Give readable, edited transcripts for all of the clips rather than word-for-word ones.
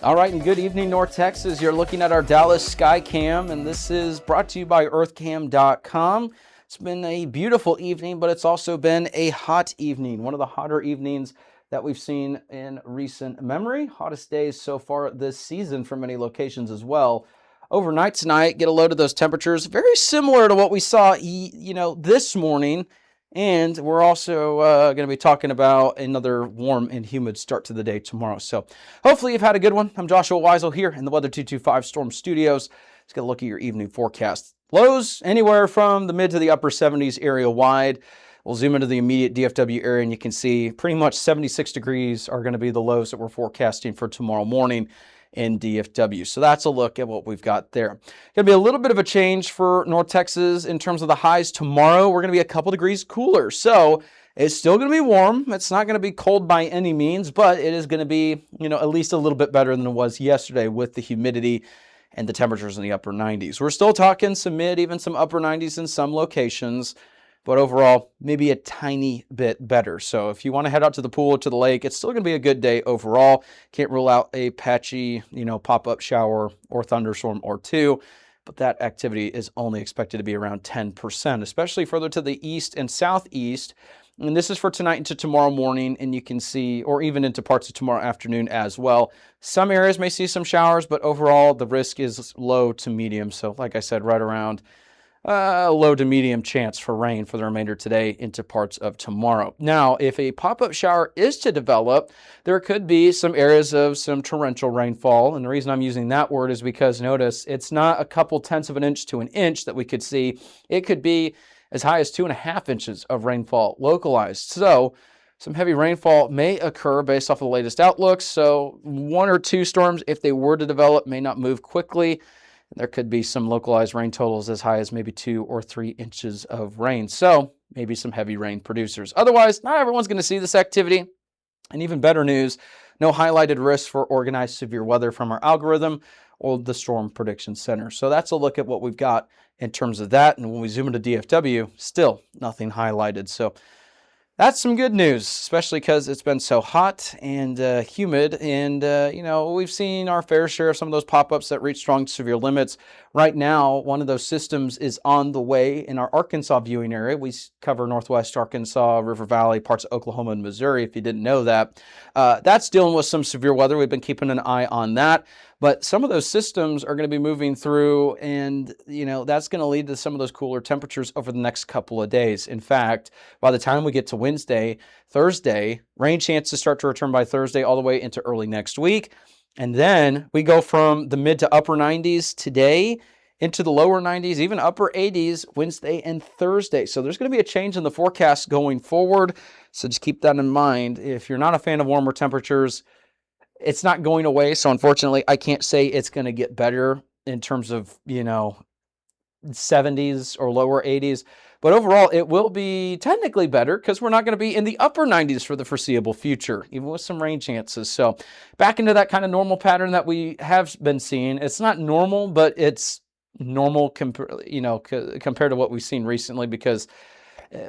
All right, and good evening, North Texas. You're looking at our Dallas Sky Cam, and this is brought to you by earthcam.com. It's been a beautiful evening, but it's also been a hot evening, one of the hotter evenings that we've seen in recent memory. Hottest days so far this season for many locations as well. Overnight tonight, get a load of those temperatures, very similar to what we saw, this morning. And we're also going to be talking about another warm and humid start to the day tomorrow. So hopefully you've had a good one. I'm Joshua Weisel here in the Weather 225 Storm Studios. Let's get a look at your evening forecast. Lows anywhere from the mid to the upper 70s area wide. We'll zoom into the immediate DFW area and you can see pretty much 76 degrees are going to be the lows that we're forecasting for tomorrow morning in DFW. So that's a look at what we've got there. Going to be a little bit of a change for North Texas in terms of the highs tomorrow. We're going to be a couple degrees cooler. So it's still going to be warm. It's not going to be cold by any means, but it is going to be, at least a little bit better than it was yesterday with the humidity and the temperatures in the upper 90s. We're still talking some mid, even some upper 90s in some locations. But overall, maybe a tiny bit better. So if you want to head out to the pool or to the lake, it's still going to be a good day overall. Can't rule out a patchy, pop-up shower or thunderstorm or two. But that activity is only expected to be around 10%, especially further to the east and southeast. And this is for tonight into tomorrow morning, and you can see, or even into parts of tomorrow afternoon as well. Some areas may see some showers, but overall, the risk is low to medium. So like I said, right around low to medium chance for rain for the remainder today into parts of tomorrow. Now, if a pop-up shower is to develop, there could be some areas of some torrential rainfall. And the reason I'm using that word is because notice it's not a couple tenths of an inch to an inch that we could see. It could be as high as 2.5 inches of rainfall localized. So some heavy rainfall may occur based off of the latest outlooks. So one or two storms, if they were to develop, may not move quickly. There could be some localized rain totals as high as maybe 2 or 3 inches of rain. So maybe some heavy rain producers. Otherwise, not everyone's going to see this activity. And even better news, no highlighted risks for organized severe weather from our algorithm or the Storm Prediction Center. So that's a look at what we've got in terms of that. And when we zoom into DFW, still nothing highlighted. So that's some good news, especially because it's been so hot and humid. And, we've seen our fair share of some of those pop-ups that reach strong to severe limits. Right now, one of those systems is on the way in our Arkansas viewing area. We cover Northwest Arkansas, River Valley, parts of Oklahoma and Missouri, if you didn't know that. That's dealing with some severe weather. We've been keeping an eye on that. But some of those systems are going to be moving through, and, that's going to lead to some of those cooler temperatures over the next couple of days. In fact, by the time we get to Wednesday, Thursday, rain chances start to return by Thursday all the way into early next week. And then we go from the mid to upper 90s today into the lower 90s, even upper 80s Wednesday and Thursday. So there's going to be a change in the forecast going forward. So just keep that in mind. If you're not a fan of warmer temperatures, it's not going away. So unfortunately, I can't say it's going to get better in terms of, 70s or lower 80s. But overall, it will be technically better because we're not going to be in the upper 90s for the foreseeable future, even with some rain chances. So back into that kind of normal pattern that we have been seeing. It's not normal, but it's normal compared to what we've seen recently, because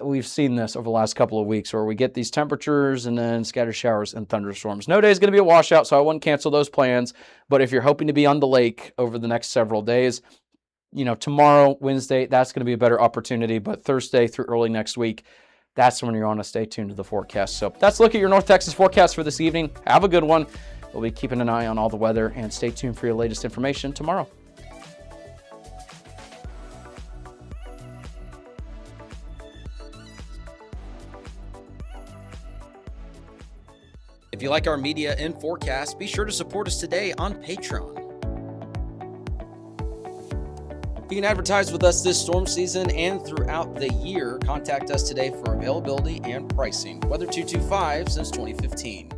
we've seen this over the last couple of weeks where we get these temperatures and then scattered showers and thunderstorms. No day is going to be a washout, so I wouldn't cancel those plans. But if you're hoping to be on the lake over the next several days, tomorrow, Wednesday, that's going to be a better opportunity. But Thursday through early next week, that's when you're on to stay tuned to the forecast. So that's a look at your North Texas forecast for this evening. Have a good one. We'll be keeping an eye on all the weather, and stay tuned for your latest information tomorrow. If you like our media and forecast, be sure to support us today on Patreon. You can advertise with us this storm season and throughout the year. Contact us today for availability and pricing. Weather 225 since 2015.